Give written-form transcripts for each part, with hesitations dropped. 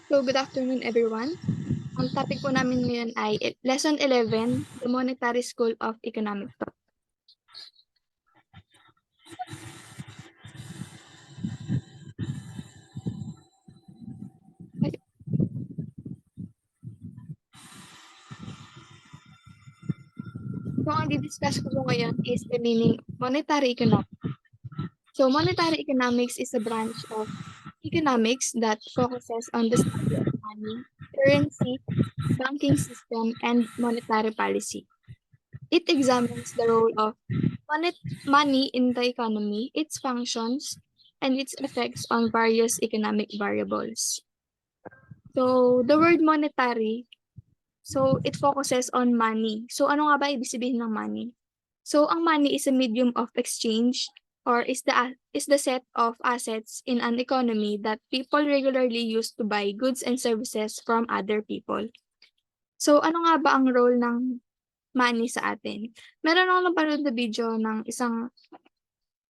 So, good afternoon everyone. Ang topic po namin ngayon ay Lesson 11, The Monetary School of Economic Thought. So, ang di-discuss ko po ngayon is the meaning monetary economics. So, monetary economics is a branch of economics that focuses on the study of money, currency, banking system, and monetary policy. It examines the role of money in the economy, its functions, and its effects on various economic variables. So, the word monetary, so it focuses on money. So, ano nga ba ibig sabihin ng money? So, ang money is a medium of exchange or is the set of assets in an economy that people regularly use to buy goods and services from other people. So, ano nga ba ang role ng money sa atin? Meron akong napanood na video ng isang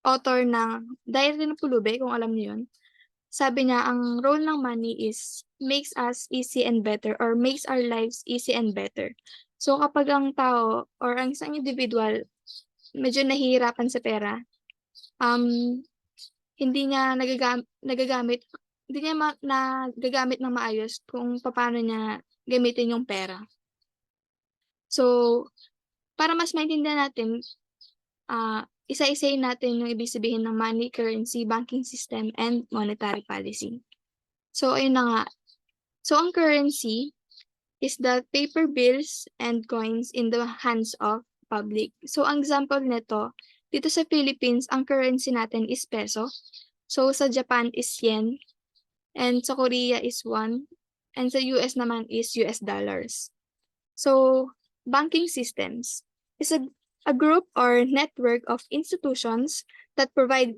author ng Diary ng Pulube, kung alam niyo yun. Sabi niya, ang role ng money is makes us easy and better or makes our lives easy and better. So kapag ang tao or ang isang individual medyo nahihirapan sa pera, hindi niya nagagamit hindi niya nagagamit ng maayos kung paano niya gamitin yung pera. So, para mas maintindihan natin, isa-isayin natin yung ibig sabihin ng money, currency, banking system, and monetary policy. So, ayun na nga. So, ang currency is the paper bills and coins in the hands of public. So, ang example nito, dito sa Philippines, ang currency natin is peso. So, sa Japan is yen. And sa Korea is won. And sa US naman is US dollars. So, banking systems is a group or network of institutions that provide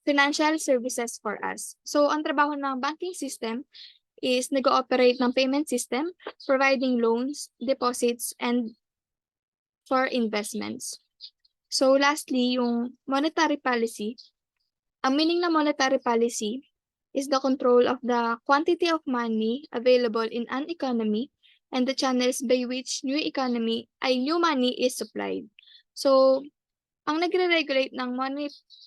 financial services for us. So, ang trabaho ng banking system is nag-ooperate ng payment system, providing loans, deposits, and for investments. So lastly, yung monetary policy. Ang meaning ng monetary policy is the control of the quantity of money available in an economy and the channels by which new money is supplied. So, ang nagre-regulate ng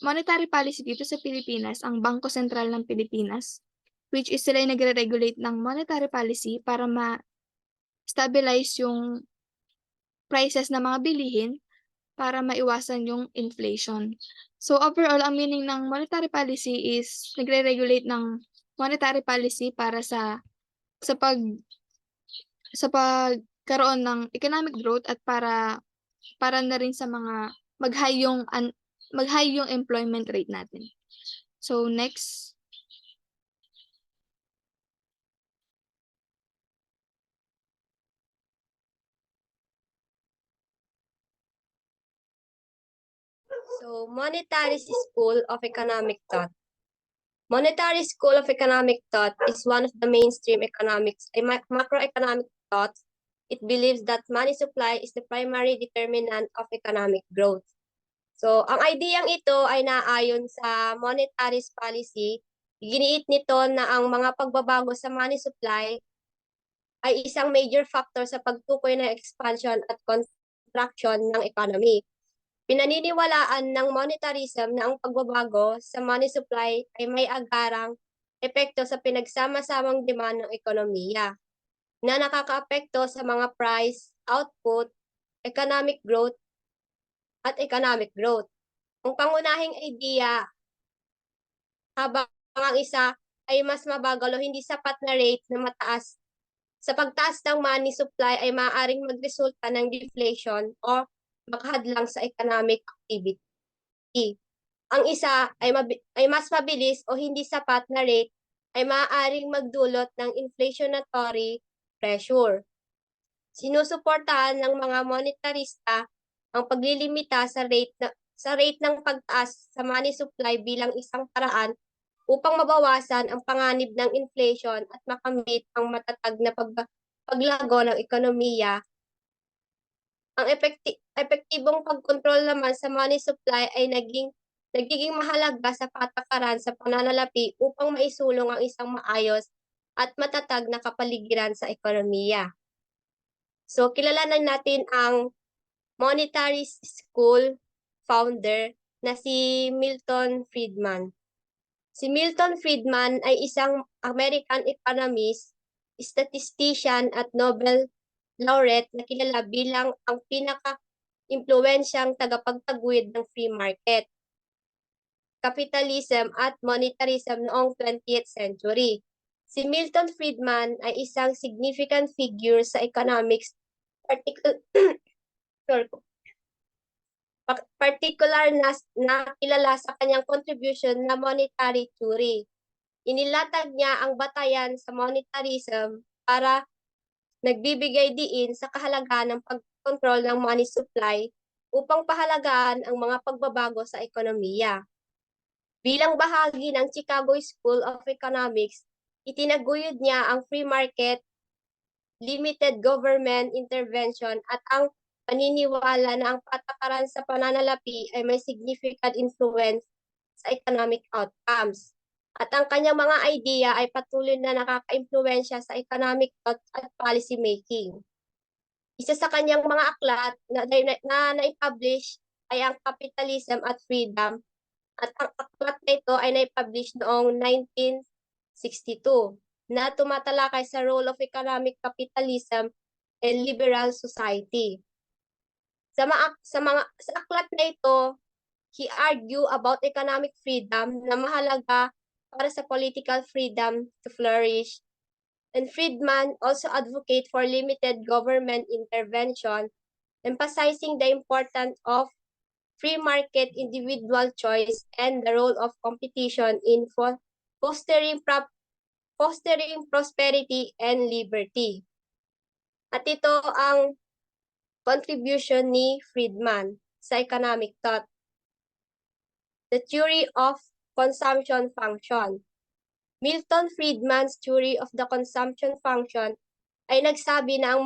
monetary policy dito sa Pilipinas, ang Bangko Sentral ng Pilipinas, which is sila yung nagre-regulate ng monetary policy para ma-stabilize yung prices ng mga bilihin para maiwasan yung inflation. So overall, ang meaning ng monetary policy is nagre-regulate ng monetary policy para sa pagkaroon ng economic growth at para na rin sa mga mag-high yung employment rate natin. So next. So, Monetary School of Economic Thought. Monetary School of Economic Thought is one of the mainstream macroeconomic thoughts. It believes that money supply is the primary determinant of economic growth. So, ang ideyang ito ay naayon sa monetary policy. Giniit nito na ang mga pagbabago sa money supply ay isang major factor sa pagtukoy ng expansion at contraction ng economy. Pinaniniwalaan ng monetarism na ang pagbabago sa money supply ay may agarang epekto sa pinagsama-samang demand ng ekonomiya na nakakaapekto sa mga price, output, economic growth, at economic growth. Ang pangunahing idea, habang ang isa ay mas mabagal o hindi sapat na rate na mataas, sa pagtaas ng money supply ay maaaring magresulta ng deflation o makahadlang sa economic activity. Ang isa ay mas mabilis o hindi sapat na rate ay maaaring magdulot ng inflationary pressure. Sinusuportahan ng mga monetarista ang paglilimita sa rate ng pagtaas sa money supply bilang isang paraan upang mabawasan ang panganib ng inflation at makamit ang matatag na paglago ng ekonomiya. Ang epektibong pagkontrol naman sa money supply ay nagiging mahalaga sa patakaran sa pananalapi upang maisulong ang isang maayos at matatag na kapaligiran sa ekonomiya. So, kilalanan natin ang monetary school founder na si Milton Friedman. Si Milton Friedman ay isang American economist, statistician at Nobel laureate na kilala bilang ang pinaka-impluwensyang tagapagtaguyod ng free market, capitalism at monetarism noong 20th century. Si Milton Friedman ay isang significant figure sa economics, particular na kilala sa kanyang contribution na monetary theory. Inilatag niya ang batayan sa monetarism para nagbibigay diin sa kahalagahan ng pagkontrol ng money supply upang pahalagaan ang mga pagbabago sa ekonomiya. Bilang bahagi ng Chicago School of Economics, itinaguyod niya ang free market, limited government intervention at ang paniniwala na ang patakaran sa pananalapi ay may significant influence sa economic outcomes. At ang kanyang mga idea ay patuloy na nakaka-impluwensya sa economic thought at policy making. Isa sa kanyang mga aklat na naipublish ay ang Capitalism at Freedom, at ang aklat na ito ay naipublish noong 1962 na tumatalakay sa role of economic capitalism and liberal society. Sa aklat na ito, he argue about economic freedom na mahalaga para sa political freedom to flourish. And Friedman also advocate for limited government intervention, emphasizing the importance of free market individual choice and the role of competition in fostering prosperity and liberty. At ito ang contribution ni Friedman sa economic thought. The theory of consumption function. Milton Friedman's theory of the consumption function ay nagsabi na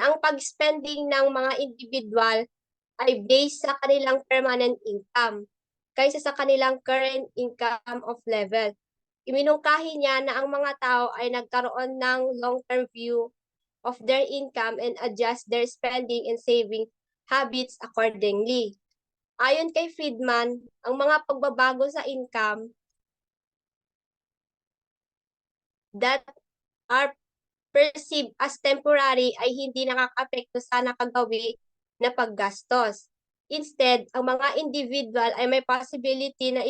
ang pag-spending ng mga individual ay based sa kanilang permanent income kaysa sa kanilang current income of level. Iminungkahi niya na ang mga tao ay nagkaroon ng long-term view of their income and adjust their spending and saving habits accordingly. Ayon kay Friedman, ang mga pagbabago sa income that are perceived as temporary ay hindi nakaka-apekto sa nakagawi na paggastos. Instead, ang mga individual ay may possibility na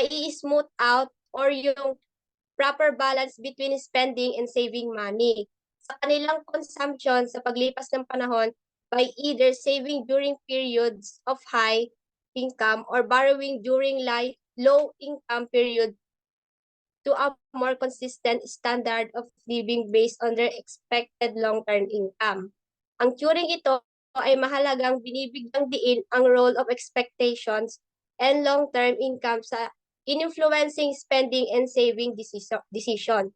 i-smooth out or yung proper balance between spending and saving money sa kanilang consumption sa paglipas ng panahon by either saving during periods of high income or borrowing during low income period to a more consistent standard of living based on their expected long-term income. Ang turing ito ay mahalagang binibigyang diin ang role of expectations and long-term income sa influencing spending and saving decision.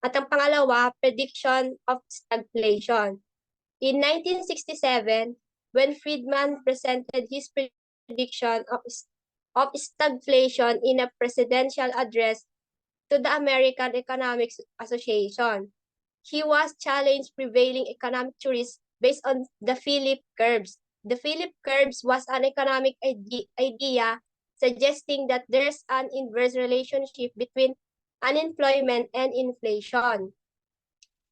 At ang pangalawa, prediction of stagflation. In 1967, when Friedman presented his prediction of stagflation in a presidential address to the American Economic Association, he was challenged prevailing economic theories based on the Philip curves. The Philip curves was an economic idea suggesting that there's an inverse relationship between unemployment and inflation.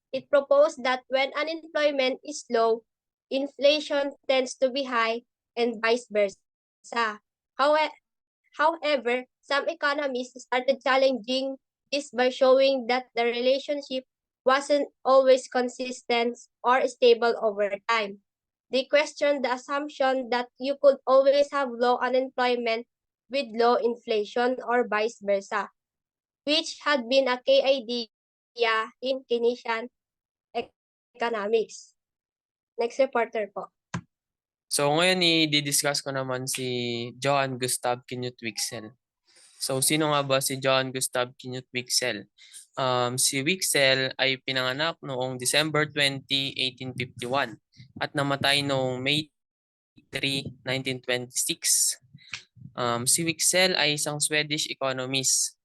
It proposed that when unemployment is low, inflation tends to be high and vice versa. However, some economists started challenging this by showing that the relationship wasn't always consistent or stable over time. They questioned the assumption that you could always have low unemployment with low inflation or vice versa, which had been a key idea in Keynesian economics. Next reporter po. So ngayon i-discuss ko naman si Johann Gustav Knut Wicksell. So sino nga ba si Johann Gustav Knut Wicksell? Si Wicksell ay pinanganak noong December 20, 1851 at namatay noong May 3, 1926. Si Wicksell ay isang Swedish economist.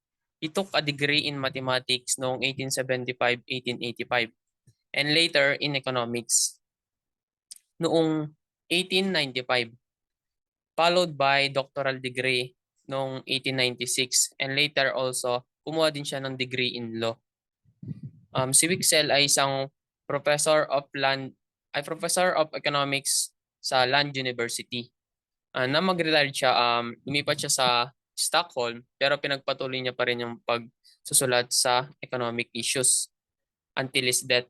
He took a degree in mathematics noong 1875-1885 and later in economics noong 1895, followed by doctoral degree noong 1896 and later also kumuha din siya ng degree in law. Si Wixell ay isang professor of economics sa Land University. Na mag-retired siya, lumipat siya sa Stockholm pero pinagpatuloy niya pa rin yung pagsusulat sa economic issues until his death.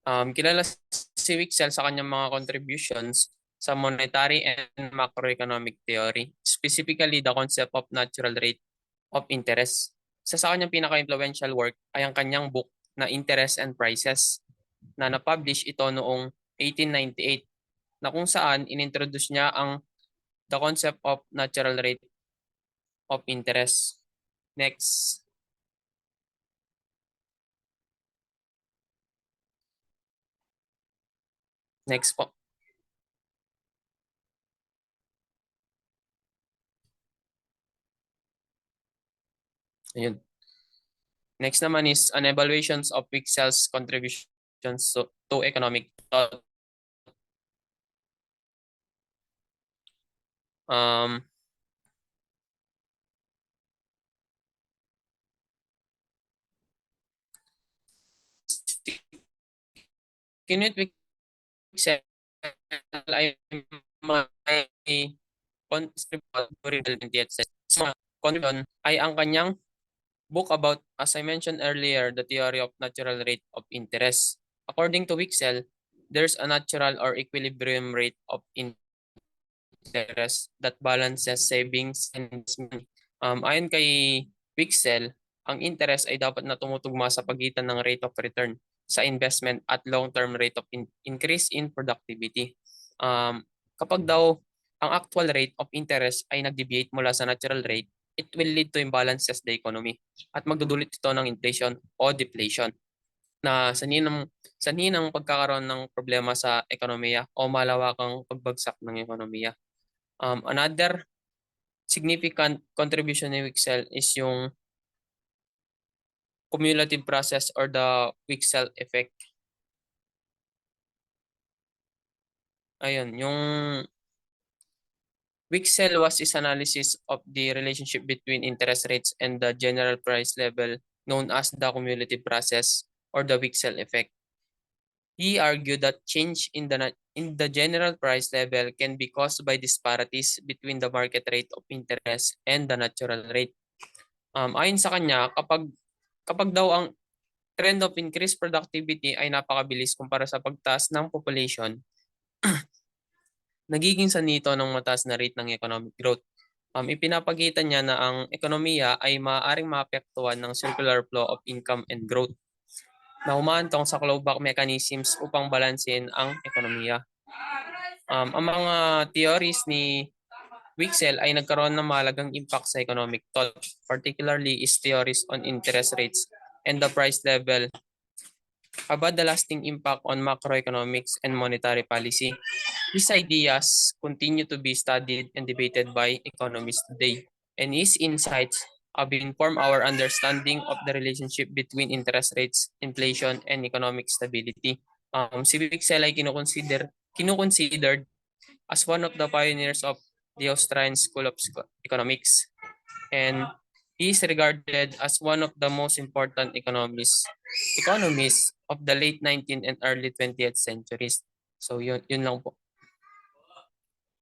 Kilala si Wixell sa kanyang mga contributions sa monetary and macroeconomic theory, specifically the concept of natural rate of interest. Sa kanyang pinaka-influential work ay ang kanyang book na Interest and Prices na na-publish ito noong 1898 na kung saan inintroduce niya ang the concept of natural rate of interest. Next. Next po. Ayun. Next naman is an evaluations of Wixell's contributions to economic thought. Knut Wixell ay may contribution ay ang kanyang book about, as I mentioned earlier, the theory of natural rate of interest. According to Wixell, there's a natural or equilibrium rate of interest that balances savings and investment. Ayon kay Wixell, ang interest ay dapat na tumutugma sa pagitan ng rate of return sa investment at long-term rate of increase in productivity. Kapag daw ang actual rate of interest ay nag-deviate mula sa natural rate, it will lead to imbalances the economy at magdudulot ito ng inflation o deflation na sanhin ng pagkakaroon ng problema sa ekonomiya o malawakang pagbagsak ng ekonomiya. Another significant contribution ni Wixell is yung cumulative process or the Wixell effect. Ayun, yung Wixell was his analysis of the relationship between interest rates and the general price level known as the cumulative process or the Wixell effect. He argued that change in the general price level can be caused by disparities between the market rate of interest and the natural rate. Ayon sa kanya, kapag daw ang trend of increased productivity ay napakabilis kumpara sa pagtaas ng population, nagiging sanito ng mataas na rate ng economic growth. Ipinapakita niya na ang ekonomiya ay maaaring maapektuhan ng circular flow of income and growth na humahantong sa clawback mechanisms upang balansin ang ekonomiya. Ang mga theories ni Wixell ay nagkaroon ng mahalagang impact sa economic thought, particularly his theories on interest rates and the price level have had a lasting impact on macroeconomics and monetary policy. His ideas continue to be studied and debated by economists today, and his insights have informed our understanding of the relationship between interest rates, inflation, and economic stability. Si Wixell ay kinukonsidered as one of the pioneers of the Austrian School of Economics, and he is regarded as one of the most important economists of the late 19th and early 20th centuries. So yun lang po.